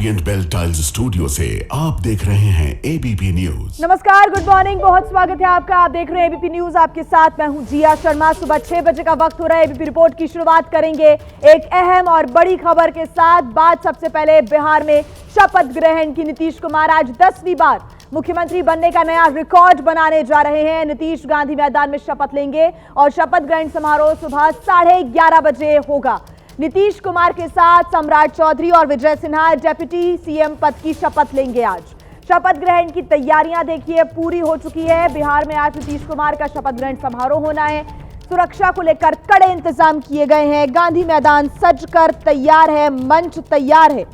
Orient bell tiles studio से आप देख रहे हैं एबीपी न्यूज। नमस्कार, गुड मॉर्निंग, बहुत स्वागत है आपका। आप देख रहे हैं एबीपी न्यूज। आपके साथ मैं हूं जिया शर्मा। सुबह 6 बजे का वक्त हो रहा है। एबीपी रिपोर्ट की शुरुआत करेंगे एक अहम और बड़ी खबर के साथ। बात सबसे पहले बिहार में शपथ ग्रहण की। नीतीश कुमार आज 10वीं बार मुख्यमंत्री बनने का नया रिकॉर्ड बनाने जा रहे हैं। नीतीश गांधी मैदान में शपथ लेंगे और शपथ ग्रहण समारोह सुबह 11:30 बजे होगा। नीतीश कुमार के साथ सम्राट चौधरी और विजय सिन्हा डेप्यूटी सीएम पद की शपथ लेंगे। आज शपथ ग्रहण की तैयारियां देखिए पूरी हो चुकी है। बिहार में आज नीतीश कुमार का शपथ ग्रहण समारोह होना है। सुरक्षा को लेकर कड़े इंतजाम किए गए हैं। गांधी मैदान सजकर तैयार है, मंच तैयार है।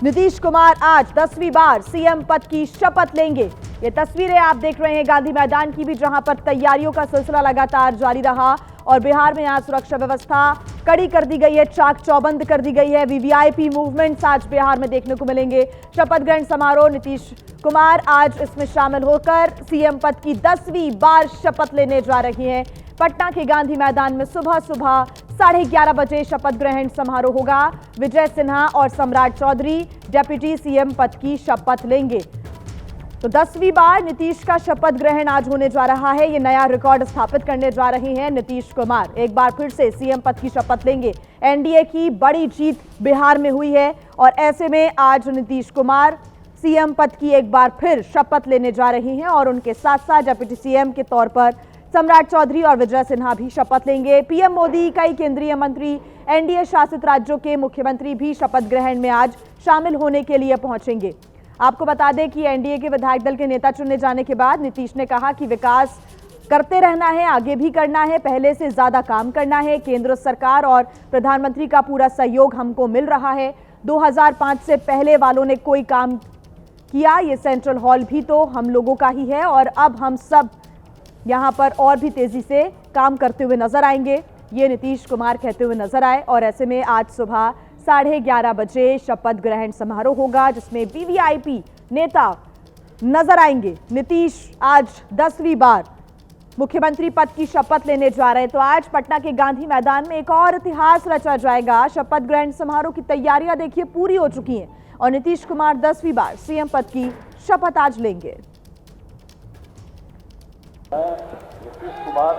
नीतीश कुमार आज 10वीं बार सीएम पद की शपथ लेंगे। ये तस्वीरें आप देख रहे हैं गांधी मैदान की भी, जहां पर तैयारियों का सिलसिला लगातार जारी रहा और बिहार में आज सुरक्षा व्यवस्था कड़ी कर दी गई है, चाक चौबंद कर दी गई है। वीवीआईपी मूवमेंट्स आज बिहार में देखने को मिलेंगे। शपथ ग्रहण समारोह, नीतीश कुमार आज इसमें शामिल होकर सीएम पद की 10वीं बार शपथ लेने जा रही हैं। पटना के गांधी मैदान में सुबह 11:30 बजे शपथ ग्रहण समारोह होगा। विजय सिन्हा और सम्राट चौधरी डेप्यूटी सीएम पद की शपथ लेंगे। तो 10वीं बार नीतीश का शपथ ग्रहण आज होने जा रहा है। ये नया रिकॉर्ड स्थापित करने जा रहे हैं नीतीश कुमार। एक बार फिर से सीएम पद की शपथ लेंगे। एनडीए की बड़ी जीत बिहार में हुई है और ऐसे में आज नीतीश कुमार सीएम पद की एक बार फिर शपथ लेने जा रहे हैं और उनके साथ साथ डिप्टी सीएम के तौर पर सम्राट चौधरी और विजय सिन्हा भी शपथ लेंगे। पीएम मोदी, कई केंद्रीय मंत्री, एनडीए शासित राज्यों के मुख्यमंत्री भी शपथ ग्रहण में आज शामिल होने के लिए पहुंचेंगे। आपको बता दें कि एनडीए के विधायक दल के नेता चुनने जाने के बाद नीतीश ने कहा कि विकास करते रहना है, आगे भी करना है, पहले से ज्यादा काम करना है। केंद्र सरकार और प्रधानमंत्री का पूरा सहयोग हमको मिल रहा है। 2005 से पहले वालों ने कोई काम किया, ये सेंट्रल हॉल भी तो हम लोगों का ही है और अब हम सब यहाँ पर और भी तेजी से काम करते हुए नजर आएंगे, ये नीतीश कुमार कहते हुए नजर आए। और ऐसे में आज सुबह 11:30 बजे शपथ ग्रहण समारोह होगा, जिसमें वीवीआईपी नेता नजर आएंगे। नीतीश आज 10वीं बार मुख्यमंत्री पद की शपथ लेने जा रहे हैं। तो आज पटना के गांधी मैदान में एक और इतिहास रचा जाएगा। शपथ ग्रहण समारोह की तैयारियां देखिए पूरी हो चुकी हैं और नीतीश कुमार 10वीं बार सीएम पद की शपथ आज लेंगे। मैं नीतीश कुमार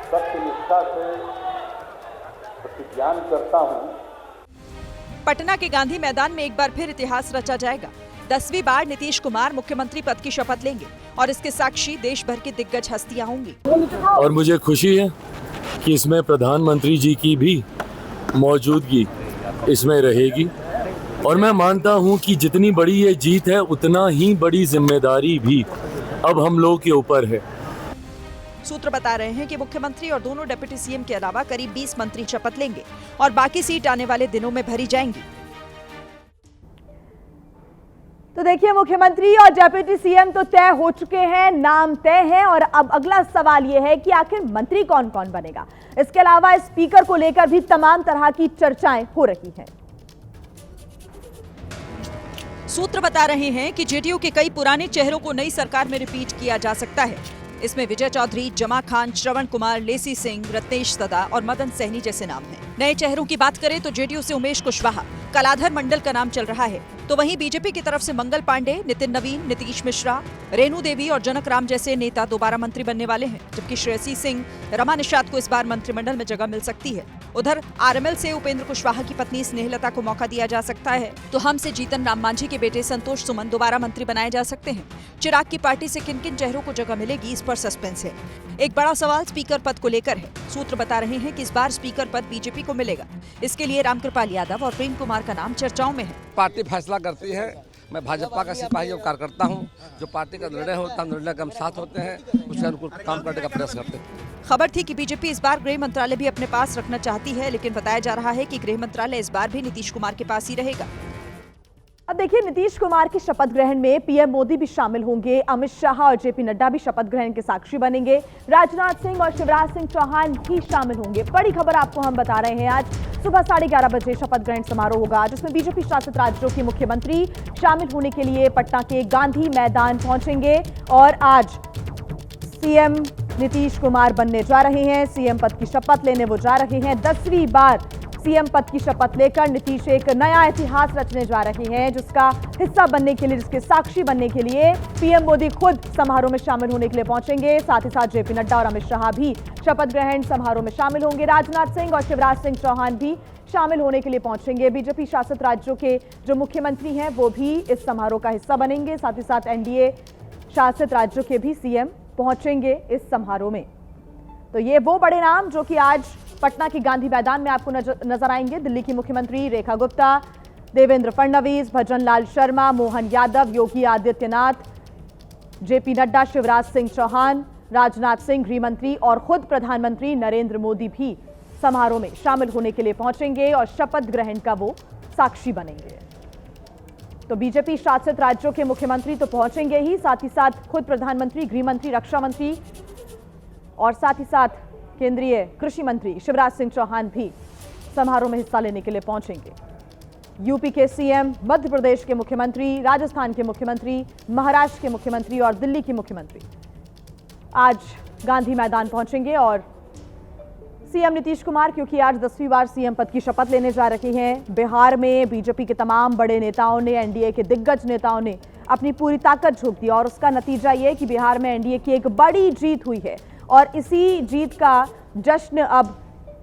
सत्यनिष्ठा से प्रतिज्ञा करता हूं। पटना के गांधी मैदान में एक बार फिर इतिहास रचा जाएगा। 10वीं बार नीतीश कुमार मुख्यमंत्री पद की शपथ लेंगे और इसके साक्षी देश भर की दिग्गज हस्तियां होंगी। और मुझे खुशी है कि इसमें प्रधानमंत्री जी की भी मौजूदगी इसमें रहेगी और मैं मानता हूं कि जितनी बड़ी ये जीत है उतना ही बड़ी जिम्मेदारी भी अब हम लोग के ऊपर है। सूत्र बता रहे हैं कि मुख्यमंत्री और दोनों डिप्टी सीएम के अलावा करीब 20 मंत्री शपथ लेंगे और बाकी सीट आने वाले दिनों में भरी जाएंगी। तो देखिए, मुख्यमंत्री और डिप्टी सीएम तो तय हो चुके हैं, नाम तय है और अब अगला सवाल यह है कि आखिर मंत्री कौन कौन बनेगा। इसके अलावा स्पीकर को लेकर भी तमाम तरह की चर्चाएं हो रही हैं। सूत्र बता रहे हैं कि जेडीयू के कई पुराने चेहरों को नई सरकार में रिपीट किया जा सकता है। इसमें विजय चौधरी, जमा खान, श्रवण कुमार, लेसी सिंह, रत्नेश सदा और मदन सहनी जैसे नाम हैं। नए चेहरों की बात करें तो जेडीयू से उमेश कुशवाहा, कलाधर मंडल का नाम चल रहा है, तो वहीं बीजेपी की तरफ से मंगल पांडे, नितिन नवीन, नीतीश मिश्रा, रेणु देवी और जनक राम जैसे नेता दोबारा मंत्री बनने वाले हैं, जबकि श्रेयसी सिंह, रमा निषाद को इस बार मंत्रिमंडल में जगह मिल सकती है। उधर आरएमएल से उपेंद्र कुशवाहा की पत्नी स्नेहलता को मौका दिया जा सकता है, तो हम से जीतन राम मांझी के बेटे संतोष सुमन दोबारा मंत्री बनाए जा सकते हैं। चिराग की पार्टी से किन किन चेहरों को जगह मिलेगी, इस पर सस्पेंस है। एक बड़ा सवाल स्पीकर पद को लेकर है। सूत्र बता रहे हैं कि इस बार स्पीकर पद बीजेपी को मिलेगा। इसके लिए रामकृपाल यादव और प्रेम कुमार का नाम चर्चाओं में है। पार्टी फैसला करती है। मैं भाजपा का सिपाही और कार्यकर्ता हूं। जो पार्टी का निर्णय होता है, निर्णय के हम साथ होते हैं, उसके अनुकूल काम करने का प्रयास करते हैं। खबर थी कि बीजेपी इस बार गृह मंत्रालय भी अपने पास रखना चाहती है, लेकिन बताया जा रहा है कि गृह मंत्रालय इस बार भी नीतीश कुमार के पास ही रहेगा। अब देखिए, नीतीश कुमार के शपथ ग्रहण में पीएम मोदी भी शामिल होंगे। अमित शाह और जेपी नड्डा भी शपथ ग्रहण के साक्षी बनेंगे। राजनाथ सिंह और शिवराज सिंह चौहान भी शामिल होंगे। बड़ी खबर आपको हम बता रहे हैं। आज सुबह 11:30 बजे शपथ ग्रहण समारोह होगा, जिसमें बीजेपी शासित राज्यों के मुख्यमंत्री शामिल होने के लिए पटना के गांधी मैदान पहुंचेंगे और आज सीएम नीतीश कुमार बनने जा रहे हैं। सीएम पद की शपथ लेने वो जा रहे हैं। 10वीं बार सीएम पद की शपथ लेकर नीतीश एक नया इतिहास रचने जा रहे हैं, जिसका हिस्सा बनने के लिए, जिसके साक्षी बनने के लिए पीएम मोदी खुद समारोह में शामिल होने के लिए पहुंचेंगे। साथ ही साथ जेपी नड्डा और अमित शाह भी शपथ ग्रहण समारोह में शामिल होंगे। राजनाथ सिंह और शिवराज सिंह चौहान भी शामिल होने के लिए पहुंचेंगे। बीजेपी शासित राज्यों के जो मुख्यमंत्री हैं वो भी इस समारोह का हिस्सा बनेंगे। साथ ही साथ एनडीए शासित राज्यों के भी सीएम पहुंचेंगे इस समारोह में। तो ये वो बड़े नाम जो कि आज पटना के गांधी मैदान में आपको नजर आएंगे। दिल्ली की मुख्यमंत्री रेखा गुप्ता, देवेंद्र फडणवीस, भजन लाल शर्मा, मोहन यादव, योगी आदित्यनाथ, जेपी नड्डा, शिवराज सिंह चौहान, राजनाथ सिंह, गृह मंत्री और खुद प्रधानमंत्री नरेंद्र मोदी भी समारोह में शामिल होने के लिए पहुंचेंगे और शपथ ग्रहण का वो साक्षी बनेंगे। तो बीजेपी शासित राज्यों के मुख्यमंत्री तो पहुंचेंगे ही, साथ ही साथ खुद प्रधानमंत्री, गृह मंत्री, रक्षा मंत्री और साथ ही साथ केंद्रीय कृषि मंत्री शिवराज सिंह चौहान भी समारोह में हिस्सा लेने के लिए पहुंचेंगे। यूपी के सीएम, मध्य प्रदेश के मुख्यमंत्री, राजस्थान के मुख्यमंत्री, महाराष्ट्र के मुख्यमंत्री और दिल्ली के मुख्यमंत्री आज गांधी मैदान पहुंचेंगे। और सीएम नीतीश कुमार, क्योंकि आज 10वीं बार सीएम पद की शपथ लेने जा रहे हैं, बिहार में बीजेपी के तमाम बड़े नेताओं ने, एनडीए के दिग्गज नेताओं ने अपनी पूरी ताकत झोंक दी और उसका नतीजा ये कि बिहार में एनडीए की एक बड़ी जीत हुई है और इसी जीत का जश्न अब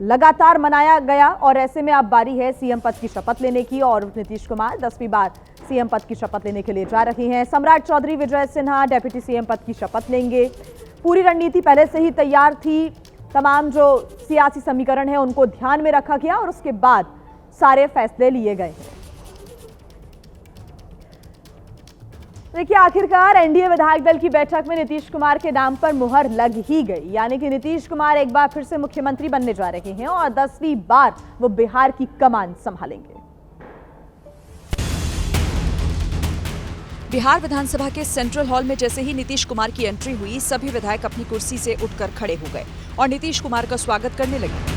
लगातार मनाया गया। और ऐसे में अब बारी है सीएम पद की शपथ लेने की और नीतीश कुमार 10वीं बार सीएम पद की शपथ लेने के लिए जा रहे हैं। सम्राट चौधरी विजय सिन्हा डेप्यूटी सीएम पद की शपथ लेंगे। पूरी रणनीति पहले से ही तैयार थी, तमाम जो सियासी समीकरण है उनको ध्यान में रखा गया और उसके बाद सारे फैसले लिए गए हैं। देखिए, आखिरकार एनडीए विधायक दल की बैठक में नीतीश कुमार के नाम पर मुहर लग ही गई, यानी कि नीतीश कुमार एक बार फिर से मुख्यमंत्री बनने जा रहे हैं और 10वीं बार वो बिहार की कमान संभालेंगे। बिहार विधानसभा के सेंट्रल हॉल में जैसे ही नीतीश कुमार की एंट्री हुई, सभी विधायक अपनी कुर्सी से उठकर खड़े हो गए और नीतीश कुमार का स्वागत करने लगे।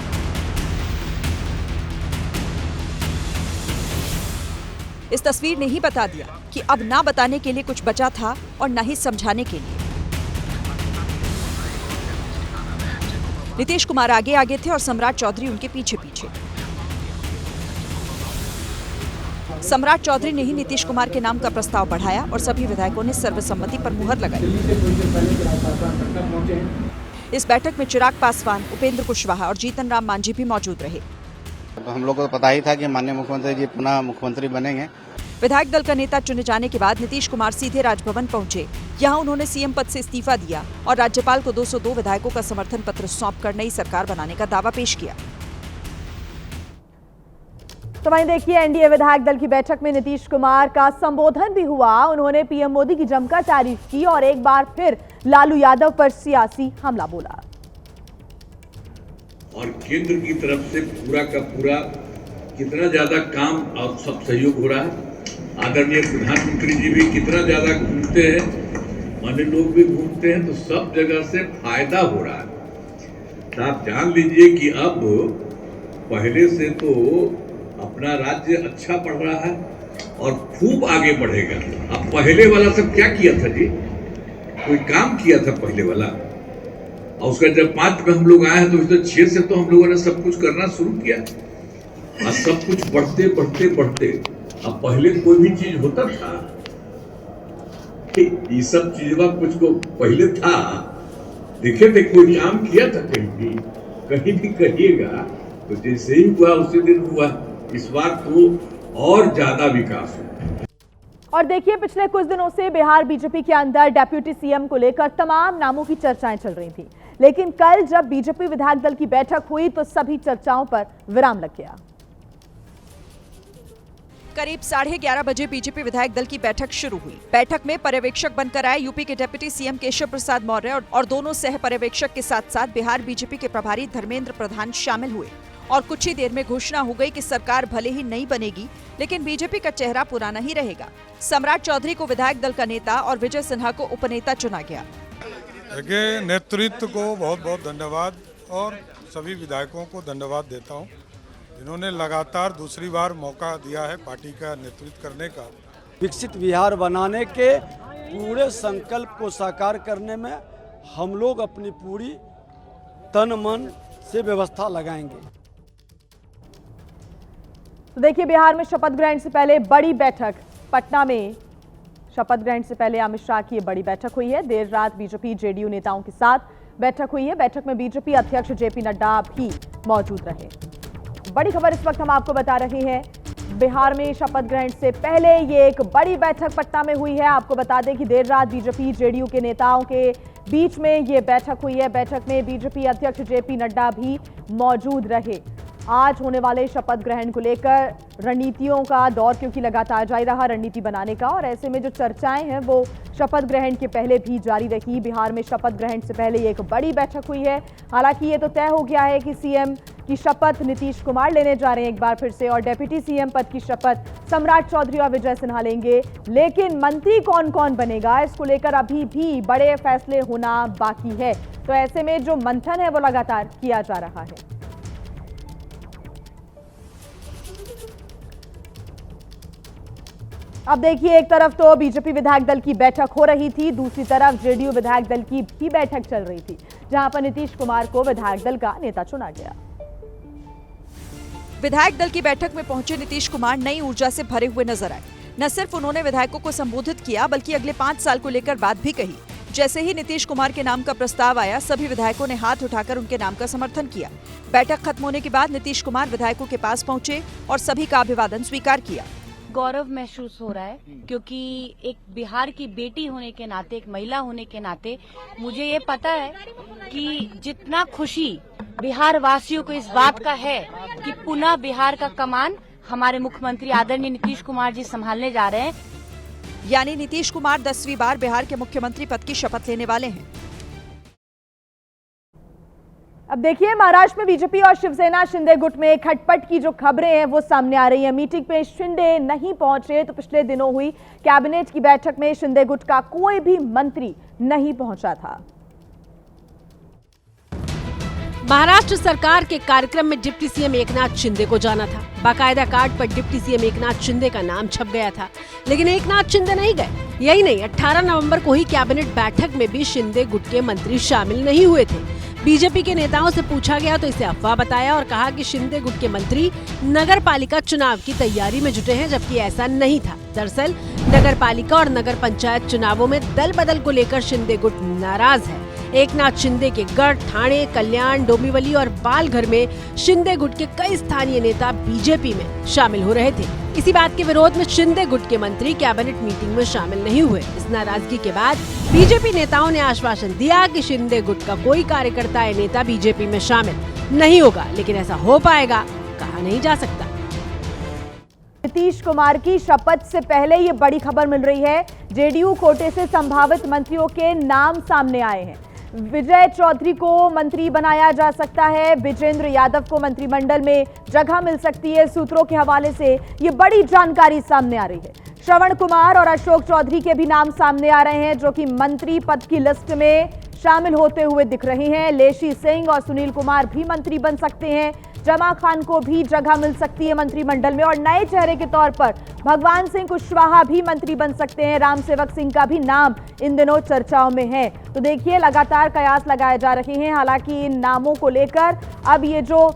इस तस्वीर ने ही बता दिया कि अब ना बताने के लिए कुछ बचा था और ना ही समझाने के लिए। नीतीश कुमार आगे आगे थे और सम्राट चौधरी उनके पीछे पीछे। सम्राट चौधरी ने ही नीतीश कुमार के नाम का प्रस्ताव बढ़ाया और सभी विधायकों ने सर्वसम्मति पर मुहर लगाई। इस बैठक में चिराग पासवान, उपेंद्र कुशवाहा और जीतन राम मांझी भी मौजूद रहे। तो हम लोग को तो पता ही था कि माननीय मुख्यमंत्री जी पुनः मुख्यमंत्री बनेंगे। विधायक दल का नेता चुने जाने के बाद नीतीश कुमार सीधे राजभवन पहुंचे। यहां उन्होंने सीएम पद से इस्तीफा दिया और राज्यपाल को 202 विधायकों का समर्थन पत्र सौंपकर नई सरकार बनाने का दावा पेश किया। तो वहीं देखिए, एनडीए विधायक दल की बैठक में नीतीश कुमार का संबोधन भी हुआ। उन्होंने पीएम मोदी की जमकर तारीफ की और एक बार फिर लालू यादव पर सियासी हमला बोला। और केंद्र की तरफ से पूरा का पूरा कितना ज्यादा काम और सब सहयोग हो रहा है। आदरणीय प्रधानमंत्री जी भी कितना ज्यादा घूमते हैं, अन्य लोग भी घूमते हैं, तो सब जगह से फायदा हो रहा है। तो आप जान लीजिए कि अब पहले से तो अपना राज्य अच्छा बढ़ रहा है और खूब आगे बढ़ेगा। अब पहले वाला सब क्या किया था जी, कोई काम किया था पहले वाला, और उसका जब 5 में हम लोग आए हैं तो उसने 6 से तो हम लोगों ने सब कुछ करना शुरू किया और सब कुछ बढ़ते बढ़ते बढ़ते अब पहले कोई भी चीज होता था, ये सब चीजवा कुछ को पहले था, देखे थे कोई काम किया था कहीं भी कहिएगा तो जैसे ही हुआ उसी दिन हुआ। इस बार तो और ज्यादा विकास हुआ। और देखिए, पिछले कुछ दिनों से बिहार बीजेपी के अंदर डेप्यूटी सीएम को लेकर तमाम नामों की चर्चाएं चल रही थी, लेकिन कल जब बीजेपी विधायक दल की बैठक हुई तो सभी चर्चाओं पर विराम लग गया। करीब 11:30 बजे बीजेपी विधायक दल की बैठक शुरू हुई। बैठक में पर्यवेक्षक बनकर आए यूपी के डिप्टी सीएम केशव प्रसाद मौर्य और दोनों सह पर्यवेक्षक के साथ साथ बिहार बीजेपी के प्रभारी धर्मेंद्र प्रधान शामिल हुए और कुछ ही देर में घोषणा हो गई कि सरकार भले ही नहीं बनेगी, लेकिन बीजेपी का चेहरा पुराना ही रहेगा। सम्राट चौधरी को विधायक दल का नेता और विजय सिन्हा को उपनेता चुना गया। देखिए, नेतृत्व को बहुत बहुत धन्यवाद और सभी विधायकों को धन्यवाद देता हूं, जिन्होंने लगातार दूसरी बार मौका दिया है पार्टी का नेतृत्व करने का। विकसित बिहार बनाने के पूरे संकल्प को साकार करने में हम लोग अपनी पूरी तन मन से व्यवस्था लगाएंगे। तो देखिए, बिहार में शपथ ग्रहण से पहले बड़ी बैठक पटना में शपथ ग्रहण से पहले अमित शाह की बड़ी बैठक हुई है। देर रात बीजेपी जेडीयू नेताओं के साथ बैठक हुई है। बैठक में बीजेपी अध्यक्ष जेपी नड्डा भी मौजूद रहे। बड़ी खबर इस वक्त हम आपको बता रहे हैं, बिहार में शपथ ग्रहण से पहले ये एक बड़ी बैठक पटना में हुई है। आपको बता दें कि देर रात बीजेपी जेडीयू के नेताओं के बीच में ये बैठक हुई है। बैठक में बीजेपी अध्यक्ष जेपी नड्डा भी मौजूद रहे। आज होने वाले शपथ ग्रहण को लेकर रणनीतियों का दौर क्योंकि लगातार जारी रहा रणनीति बनाने का, और ऐसे में जो चर्चाएं हैं वो शपथ ग्रहण के पहले भी जारी रही। बिहार में शपथ ग्रहण से पहले ये एक बड़ी बैठक हुई है। हालांकि ये तो तय हो गया है कि सीएम की शपथ नीतीश कुमार लेने जा रहे हैं एक बार फिर से, और डेप्यूटी सीएम पद की शपथ सम्राट चौधरी और विजय सिन्हा लेंगे। लेकिन मंत्री कौन कौन बनेगा, इसको लेकर अभी भी बड़े फैसले होना बाकी है। तो ऐसे में जो मंथन है वो लगातार किया जा रहा है। अब देखिए, एक तरफ तो बीजेपी विधायक दल की बैठक हो रही थी, दूसरी तरफ जेडीयू विधायक दल की भी बैठक चल रही थी, जहां पर नीतीश कुमार को विधायक दल का नेता चुना गया। विधायक दल की बैठक में पहुंचे नीतीश कुमार नई ऊर्जा से भरे हुए नजर आए। न सिर्फ उन्होंने विधायकों को संबोधित किया, बल्कि अगले 5 साल को लेकर बात भी कही। जैसे ही नीतीश कुमार के नाम का प्रस्ताव आया, सभी विधायकों ने हाथ उठाकर उनके नाम का समर्थन किया। बैठक खत्म होने के बाद नीतीश कुमार विधायकों के पास पहुंचे और सभी का अभिवादन स्वीकार किया। गौरव महसूस हो रहा है, क्योंकि एक बिहार की बेटी होने के नाते, एक महिला होने के नाते मुझे ये पता है कि जितना खुशी बिहार वासियों को इस बात का है कि पुनः बिहार का कमान हमारे मुख्यमंत्री आदरणीय नीतीश कुमार जी संभालने जा रहे हैं। यानी नीतीश कुमार 10वीं बार बिहार के मुख्यमंत्री पद की शपथ लेने वाले हैं। अब देखिए, महाराष्ट्र में बीजेपी और शिवसेना शिंदे गुट में खटपट की जो खबरें हैं वो सामने आ रही हैं। मीटिंग में शिंदे नहीं पहुंचे, तो पिछले दिनों हुई कैबिनेट की बैठक में शिंदे गुट का कोई भी मंत्री नहीं पहुंचा था। महाराष्ट्र सरकार के कार्यक्रम में डिप्टी सीएम एकनाथ शिंदे को जाना था। बाकायदा कार्ड पर डिप्टी सीएम एकनाथ शिंदे का नाम छप गया था, लेकिन एकनाथ शिंदे नहीं गए। यही नहीं, 18 नवंबर को ही कैबिनेट बैठक में भी शिंदे गुट के मंत्री शामिल नहीं हुए थे। बीजेपी के नेताओं से पूछा गया तो इसे अफवाह बताया और कहा कि शिंदे गुट के मंत्री नगर पालिका चुनाव की तैयारी में जुटे हैं, जबकि ऐसा नहीं था। दरअसल नगर पालिका और नगर पंचायत चुनावों में दल बदल को लेकर शिंदे गुट नाराज है। एकनाथ शिंदे के गढ़, ठाणे, कल्याण, डोंबिवली और पालघर में शिंदे गुट के कई स्थानीय नेता बीजेपी में शामिल हो रहे थे। इसी बात के विरोध में शिंदे गुट के मंत्री कैबिनेट मीटिंग में शामिल नहीं हुए। इस नाराजगी के बाद बीजेपी नेताओं ने आश्वासन दिया कि शिंदे गुट का कोई कार्यकर्ता या नेता बीजेपी में शामिल नहीं होगा, लेकिन ऐसा हो पाएगा कहा नहीं जा सकता। नीतीश कुमार की शपथ से पहले ये बड़ी खबर मिल रही है। जेडीयू कोटे से संभावित मंत्रियों के नाम सामने आए हैं। विजय चौधरी को मंत्री बनाया जा सकता है, विजेंद्र यादव को मंत्रिमंडल में जगह मिल सकती है। सूत्रों के हवाले से ये बड़ी जानकारी सामने आ रही है। श्रवण कुमार और अशोक चौधरी के भी नाम सामने आ रहे हैं, जो कि मंत्री पद की लिस्ट में शामिल होते हुए दिख रहे हैं। लेशी सिंह और सुनील कुमार भी मंत्री बन सकते हैं। जमा खान को भी जगह मिल सकती है मंत्रिमंडल में, और नए चेहरे के तौर पर भगवान सिंह कुशवाहा भी मंत्री बन सकते हैं। राम सेवक सिंह का भी नाम इन दिनों चर्चाओं में है। तो देखिए, लगातार कयास लगाए जा रहे हैं। हालांकि इन नामों को लेकर अब ये जो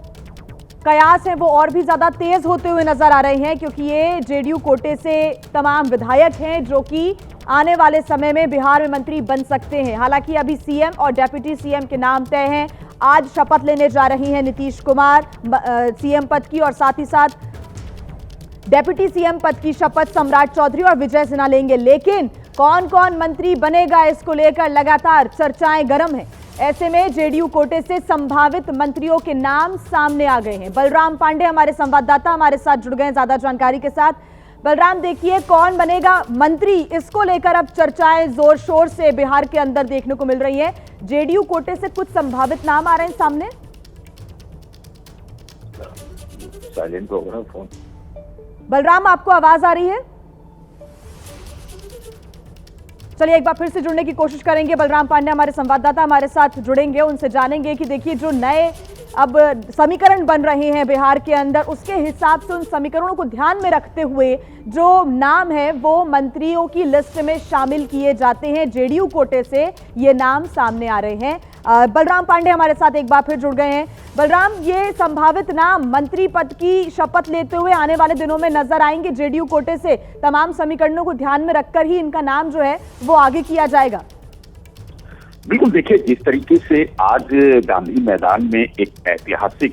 कयास है वो और भी ज्यादा तेज होते हुए नजर आ रहे हैं, क्योंकि ये जेडीयू कोटे से तमाम विधायक हैं जो कि आने वाले समय में बिहार में मंत्री बन सकते हैं। हालांकि अभी सीएम और डेप्यूटी सीएम के नाम तय हैं। आज शपथ लेने जा रही हैं नीतीश कुमार सीएम पद की, और साथ ही साथ डेप्यूटी सीएम पद की शपथ सम्राट चौधरी और विजय सिन्हा लेंगे। लेकिन कौन कौन मंत्री बनेगा, इसको लेकर लगातार चर्चाएं गर्म हैं। ऐसे में जेडीयू कोटे से संभावित मंत्रियों के नाम सामने आ गए हैं। बलराम पांडे हमारे संवाददाता हमारे साथ जुड़ गए हैं ज्यादा जानकारी के साथ। बलराम, देखिए, कौन बनेगा मंत्री, इसको लेकर अब चर्चाएं जोर शोर से बिहार के अंदर देखने को मिल रही है। जेडीयू कोटे से कुछ संभावित नाम आ रहे हैं सामने। साइलेंट हो गया फोन। बलराम, आपको आवाज आ रही है? चलिए एक बार फिर से जुड़ने की कोशिश करेंगे। बलराम पांडे हमारे संवाददाता हमारे साथ जुड़ेंगे, उनसे जानेंगे कि देखिए जो नए अब समीकरण बन रहे हैं बिहार के अंदर, उसके हिसाब से उन समीकरणों को ध्यान में रखते हुए जो नाम है वो मंत्रियों की लिस्ट में शामिल किए जाते हैं। जेडीयू कोटे से ये नाम सामने आ रहे हैं। बलराम पांडे हमारे साथ एक बार फिर जुड़ गए हैं। बलराम, ये संभावित नाम मंत्री पद की शपथ लेते हुए आने वाले दिनों में नजर आएंगे। जेडीयू कोटे से तमाम समीकरणों को ध्यान में रखकर ही इनका नाम जो है वो आगे किया जाएगा। बिल्कुल, देखिए जिस तरीके से आज गांधी मैदान में एक ऐतिहासिक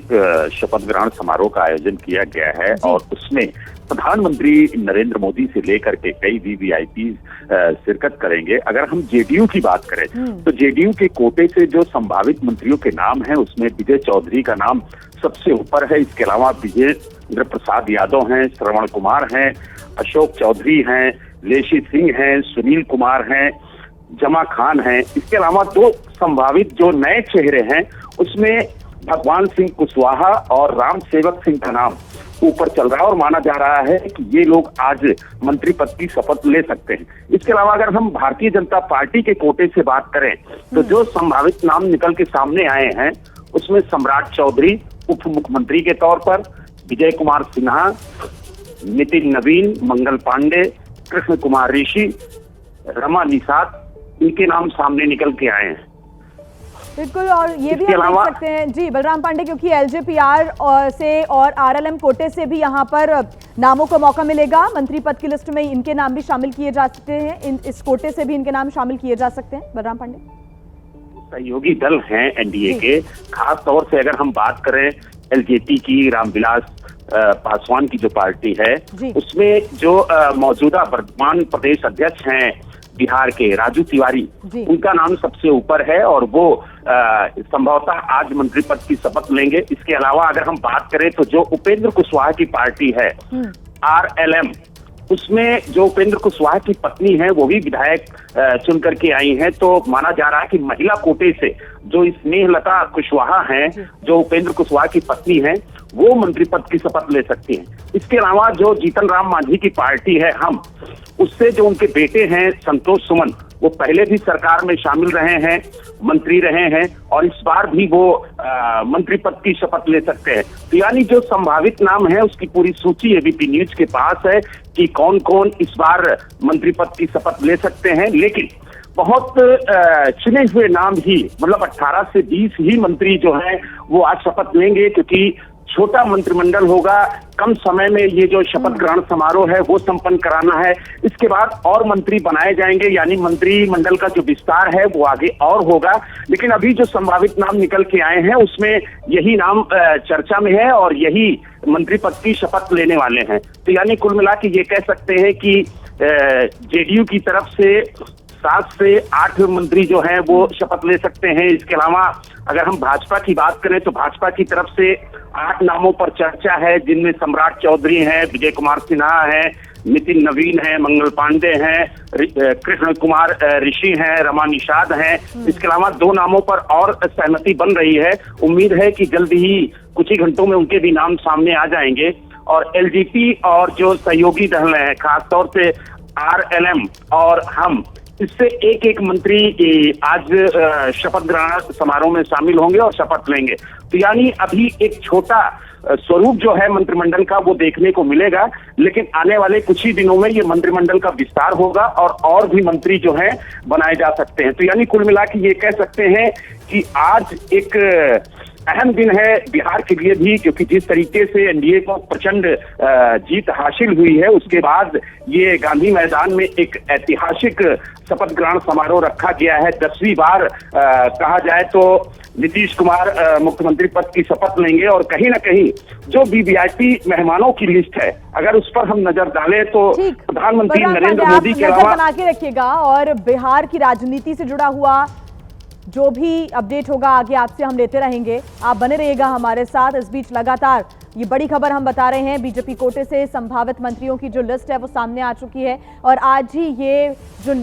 शपथ ग्रहण समारोह का आयोजन किया गया है और उसमें प्रधानमंत्री नरेंद्र मोदी से लेकर के कई वीवीआईपी शिरकत करेंगे। अगर हम जेडीयू की बात करें तो जेडीयू के कोटे से जो संभावित मंत्रियों के नाम हैं उसमें विजय चौधरी का नाम सबसे ऊपर है। इसके अलावा विजेंद्र प्रसाद यादव हैं, श्रवण कुमार हैं, अशोक चौधरी हैं, लेसी सिंह हैं, सुनील कुमार हैं, जमा खान हैं। इसके अलावा दो संभावित जो नए चेहरे हैं उसमें भगवान सिंह कुशवाहा और राम सेवक सिंह का नाम ऊपर चल रहा है और माना जा रहा है कि ये लोग आज मंत्री पद की शपथ ले सकते हैं। इसके अलावा अगर हम भारतीय जनता पार्टी के कोटे से बात करें तो जो संभावित नाम निकल के सामने आए हैं उसमें सम्राट चौधरी उप मुख्यमंत्री के तौर पर, विजय कुमार सिन्हा, नितिन नवीन, मंगल पांडे, कृष्ण कुमार ऋषि, रमा निषाद, इनके नाम सामने निकल के आए हैं। बिल्कुल, और ये भी हम देख सकते हैं जी बलराम पांडे, क्योंकि एलजेपीआर से और आरएलएम कोटे से भी यहाँ पर नामों को मौका मिलेगा। मंत्री पद की लिस्ट में इनके नाम भी शामिल किए जा सकते हैं, इस कोटे से भी इनके नाम शामिल किए जा सकते हैं। बलराम पांडे, सहयोगी दल हैं एनडीए के, खास तौर से अगर हम बात करें एलजेपी की, रामविलास पासवान की जो पार्टी है उसमें जो मौजूदा वर्तमान प्रदेश अध्यक्ष हैं बिहार के राजू तिवारी, उनका नाम सबसे ऊपर है और वो संभवतः आज मंत्री पद की शपथ लेंगे। इसके अलावा अगर हम बात करें तो जो उपेंद्र कुशवाहा की पार्टी है आरएलएम, उसमें जो उपेंद्र कुशवाहा की पत्नी है वो भी विधायक चुन करके आई हैं, तो माना जा रहा है कि महिला कोटे से जो स्नेहलता कुशवाहा हैं, जो उपेंद्र कुशवाहा की पत्नी हैं, वो मंत्री पद की शपथ ले सकती हैं। इसके अलावा जो जीतन राम मांझी की पार्टी है हम, उससे जो उनके बेटे हैं संतोष सुमन, वो पहले भी सरकार में शामिल रहे हैं, मंत्री रहे हैं और इस बार भी वो मंत्री पद की शपथ ले सकते हैं। तो यानी जो संभावित नाम है उसकी पूरी सूची एबीपी न्यूज के पास है कि कौन कौन इस बार मंत्री पद की शपथ ले सकते हैं, लेकिन बहुत चुने हुए नाम ही, मतलब 18 से 20 ही मंत्री जो हैं वो आज शपथ लेंगे, क्योंकि छोटा मंत्रिमंडल होगा, कम समय में ये जो शपथ ग्रहण समारोह है वो संपन्न कराना है। इसके बाद और मंत्री बनाए जाएंगे, यानी मंत्रिमंडल का जो विस्तार है वो आगे और होगा। लेकिन अभी जो संभावित नाम निकल के आए हैं उसमें यही नाम चर्चा में है और यही मंत्री पद की शपथ लेने वाले हैं। तो यानी कुल मिला के ये कह सकते हैं कि जेडीयू की तरफ से 7 से 8 मंत्री जो हैं वो शपथ ले सकते हैं। इसके अलावा अगर हम भाजपा की बात करें तो भाजपा की तरफ से 8 नामों पर चर्चा है, जिनमें सम्राट चौधरी हैं, विजय कुमार सिन्हा हैं, नितिन नवीन हैं, मंगल पांडे हैं, कृष्ण कुमार ऋषि हैं, रमा निषाद हैं। इसके अलावा 2 नामों पर और सहमति बन रही है। उम्मीद है कि जल्द ही कुछ ही घंटों में उनके भी नाम सामने आ जाएंगे और एलजेपी और जो सहयोगी दल हैं, खासतौर से आरएलएम और हम, इससे एक एक मंत्री आज शपथ ग्रहण समारोह में शामिल होंगे और शपथ लेंगे। तो यानी अभी एक छोटा स्वरूप जो है मंत्रिमंडल का वो देखने को मिलेगा, लेकिन आने वाले कुछ ही दिनों में ये मंत्रिमंडल का विस्तार होगा और भी मंत्री जो हैं बनाए जा सकते हैं। तो यानी कुल मिला के ये कह सकते हैं कि आज एक अहम दिन है बिहार के लिए भी, क्योंकि जिस तरीके से एनडीए को प्रचंड जीत हासिल हुई है, उसके बाद ये गांधी मैदान में एक ऐतिहासिक शपथ ग्रहण समारोह रखा गया है। 10वीं बार कहा जाए तो नीतीश कुमार मुख्यमंत्री पद की शपथ लेंगे और कहीं ना कहीं जो वीवीआईपी मेहमानों की लिस्ट है, अगर उस पर हम नजर डालें तो प्रधानमंत्री नरेंद्र मोदी के अलावा बना के रखिएगा और बिहार की राजनीति से जुड़ा हुआ जो भी अपडेट होगा आगे आपसे हम लेते रहेंगे। आप बने रहिएगा हमारे साथ। इस बीच लगातार ये बड़ी खबर हम बता रहे हैं, बीजेपी कोटे से संभावित मंत्रियों की जो लिस्ट है वो सामने आ चुकी है और आज ही ये जो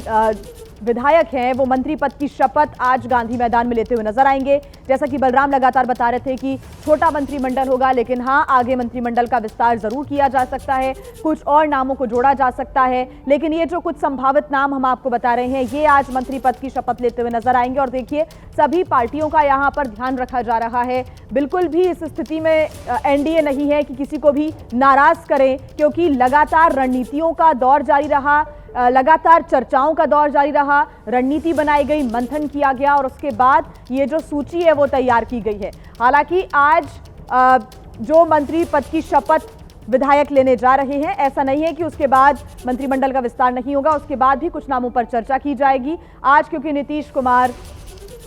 विधायक हैं वो मंत्री पद की शपथ आज गांधी मैदान में लेते हुए नजर आएंगे। जैसा कि बलराम लगातार बता रहे थे कि छोटा मंत्रिमंडल होगा, लेकिन हाँ, आगे मंत्रिमंडल का विस्तार जरूर किया जा सकता है, कुछ और नामों को जोड़ा जा सकता है। लेकिन ये जो कुछ संभावित नाम हम आपको बता रहे हैं ये आज मंत्री पद की शपथ लेते हुए नजर आएंगे। और देखिए, सभी पार्टियों का यहाँ पर ध्यान रखा जा रहा है। बिल्कुल भी इस स्थिति में एनडीए नहीं है कि किसी को भी नाराज करें, क्योंकि लगातार रणनीतियों का दौर जारी रहा। लगातार चर्चाओं का दौर जारी रहा, रणनीति बनाई गई, मंथन किया गया और उसके बाद ये जो सूची है वो तैयार की गई है। हालांकि आज जो मंत्री पद की शपथ विधायक लेने जा रहे हैं, ऐसा नहीं है कि उसके बाद मंत्रिमंडल का विस्तार नहीं होगा, उसके बाद भी कुछ नामों पर चर्चा की जाएगी। आज क्योंकि नीतीश कुमार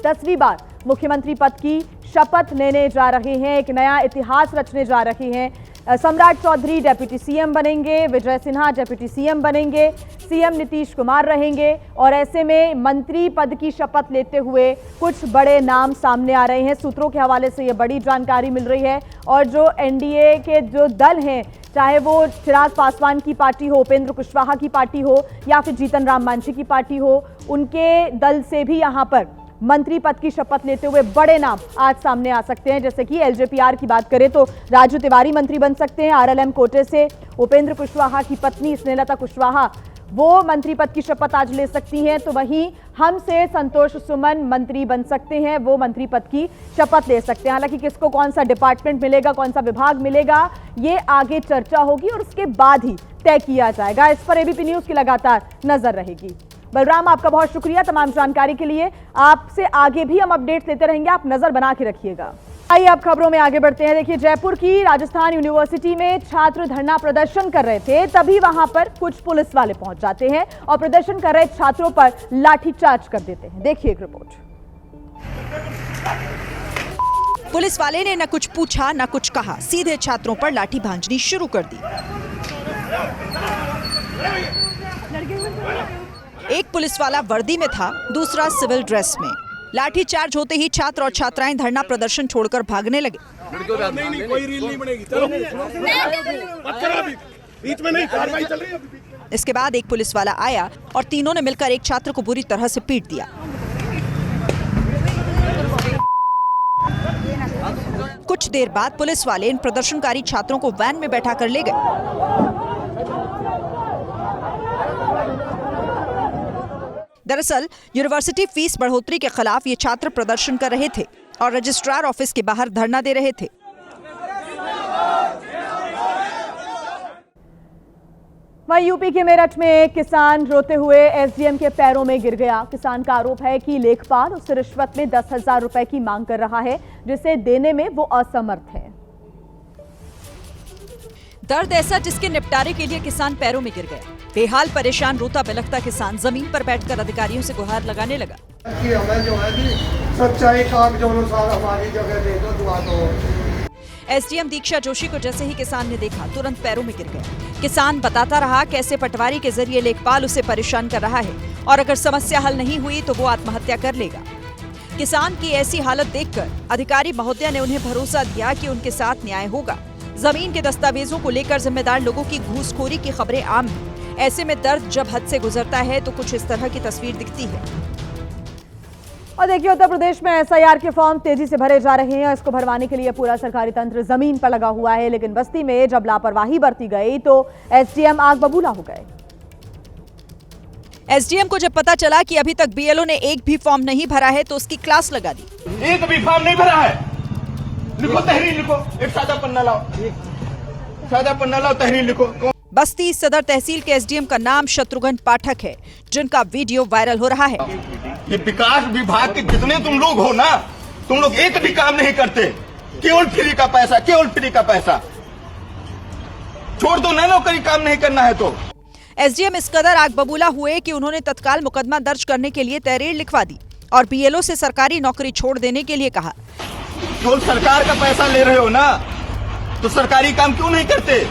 10वीं बार मुख्यमंत्री पद की शपथ लेने जा रहे हैं, एक नया इतिहास रचने जा रहे हैं। सम्राट चौधरी डिप्टी सीएम बनेंगे, विजय सिन्हा डिप्टी सीएम बनेंगे, सीएम नीतीश कुमार रहेंगे और ऐसे में मंत्री पद की शपथ लेते हुए कुछ बड़े नाम सामने आ रहे हैं। सूत्रों के हवाले से ये बड़ी जानकारी मिल रही है और जो एनडीए के जो दल हैं, चाहे वो चिराग पासवान की पार्टी हो, उपेंद्र कुशवाहा की पार्टी हो या फिर जीतन राम मांझी की पार्टी हो, उनके दल से भी यहाँ पर मंत्री पद की शपथ लेते हुए बड़े नाम आज सामने आ सकते हैं। जैसे कि एलजेपीआर की बात करें तो राजू तिवारी मंत्री बन सकते हैं, आरएलएम कोटे से उपेंद्र कुशवाहा की पत्नी स्नेहलता कुशवाहा वो मंत्री पद की शपथ आज ले सकती हैं। तो वहीं हम से संतोष सुमन मंत्री बन सकते हैं, वो मंत्री पद की शपथ ले सकते हैं। हालांकि किसको कौन सा डिपार्टमेंट मिलेगा, कौन सा विभाग मिलेगा, ये आगे चर्चा होगी और उसके बाद ही तय किया जाएगा। इस पर एबीपी न्यूज की लगातार नजर रहेगी। बलराम, आपका बहुत शुक्रिया तमाम जानकारी के लिए। आपसे आगे भी हम अपडेट लेते रहेंगे, आप नजर बना के रखिएगा। आइए अब खबरों में आगे बढ़ते हैं। देखिए, जयपुर की राजस्थान यूनिवर्सिटी में छात्र धरना प्रदर्शन कर रहे थे, तभी वहां पर कुछ पुलिस वाले पहुंच जाते हैं और प्रदर्शन कर रहे छात्रों पर लाठीचार्ज कर देते हैं। देखिए एक रिपोर्ट। पुलिस वाले ने न कुछ पूछा न कुछ कहा, सीधे छात्रों पर लाठी भांजनी शुरू कर दी। एक पुलिस वाला वर्दी में था, दूसरा सिविल ड्रेस में। लाठी चार्ज होते ही छात्र और छात्राएं धरना प्रदर्शन छोड़कर भागने लगे। इसके बाद एक पुलिस वाला आया और तीनों ने मिलकर एक छात्र को बुरी तरह से पीट दिया। कुछ देर बाद पुलिस वाले इन प्रदर्शनकारी छात्रों को वैन में बैठा कर ले गए। दरअसल यूनिवर्सिटी फीस बढ़ोतरी के खिलाफ ये छात्र प्रदर्शन कर रहे थे और रजिस्ट्रार ऑफिस के बाहर धरना दे रहे थे। वहीं यूपी के मेरठ में एक किसान रोते हुए एसडीएम के पैरों में गिर गया। किसान का आरोप है कि लेखपाल उससे रिश्वत में 10,000 रुपए की मांग कर रहा है, जिसे देने में वो असमर्थ है। दर्द ऐसा जिसके निपटारे के लिए किसान पैरों में गिर गया। बेहाल परेशान रोता बिलखता किसान जमीन पर बैठकर अधिकारियों से गुहार लगाने लगा। हमें जो है सच्चाई कागजों अनुसार हमारी जगह दे दो, दुआ दो। एसडीएम दीक्षा जोशी को जैसे ही किसान ने देखा, तुरंत पैरों में गिर गया। किसान बताता रहा कैसे पटवारी के जरिए लेखपाल उसे परेशान कर रहा है और अगर समस्या हल नहीं हुई तो वो आत्महत्या कर लेगा। किसान की ऐसी हालत देखकर अधिकारी महोदय ने उन्हें भरोसा दिया कि उनके साथ न्याय होगा। जमीन के दस्तावेजों को लेकर जिम्मेदार लोगों की घूसखोरी की खबरें आम हैं। ऐसे में दर्द जब हद से गुजरता है तो कुछ इस तरह की तस्वीर दिखती है। और देखिए, उत्तर प्रदेश में एसआईआर के फॉर्म तेजी से भरे जा रहे हैं। इसको भरवाने के लिए पूरा सरकारी तंत्र जमीन पर लगा हुआ है, लेकिन बस्ती में जब लापरवाही बरती गई तो एसडीएम आग बबूला हो गए। एसडीएम को जब पता चला कि अभी तक बीएलओ ने एक भी फॉर्म नहीं भरा है तो उसकी क्लास लगा दी। एक भी फॉर्म नहीं भरा है, लिखो तहरीर लिखो, एक सादा पन्ना लाओ, सादा पन्ना लाओ, तहरीर लिखो। बस्ती सदर तहसील के एसडीएम का नाम शत्रुघ्न पाठक है, जिनका वीडियो वायरल हो रहा है। ये विकास विभाग के जितने तुम लोग हो ना, तुम लोग एक भी काम नहीं करते, केवल फ्री का पैसा, केवल फ्री का पैसा। छोड़ दो ना, नौकरी काम नहीं करना है तो। एसडीएम इस कदर आग बबूला हुए कि उन्होंने तत्काल मुकदमा दर्ज करने के लिए तहरीर लिखवा दी और बीएलओ से सरकारी नौकरी छोड़ देने के लिए कहा। जो सरकार का पैसा ले रहे हो ना, तो सरकारी काम क्यों नहीं करते?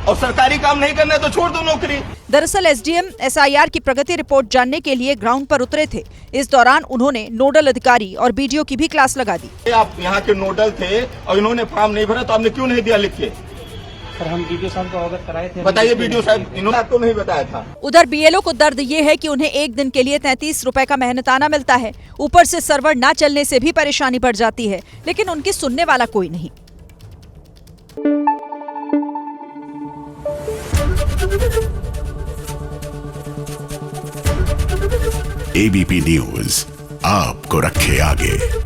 और सरकारी काम नहीं करना है तो छोड़ दो नौकरी। दरअसल एसडीएम एसआईआर की प्रगति रिपोर्ट जानने के लिए ग्राउंड पर उतरे थे। इस दौरान उन्होंने नोडल अधिकारी और बीडीओ की भी क्लास लगा दी। आप यहाँ के नोडल थे और इन्होंने फॉर्म नहीं भरा तो आपने क्यों नहीं दिया लिख के? सर, हम बीडीओ साहब को अवगत कराए थे। बताइए बीडीओ साहब, इन्होंने आपको नहीं बताया था। उधर बीएलओ को दर्द ये है कि उन्हें एक दिन के लिए 33 रुपए का मेहनताना मिलता है। ऊपर से सर्वर न चलने से भी परेशानी बढ़ जाती है, लेकिन उनकी सुनने वाला कोई नहीं। एबीपी न्यूज आपको रखे आगे।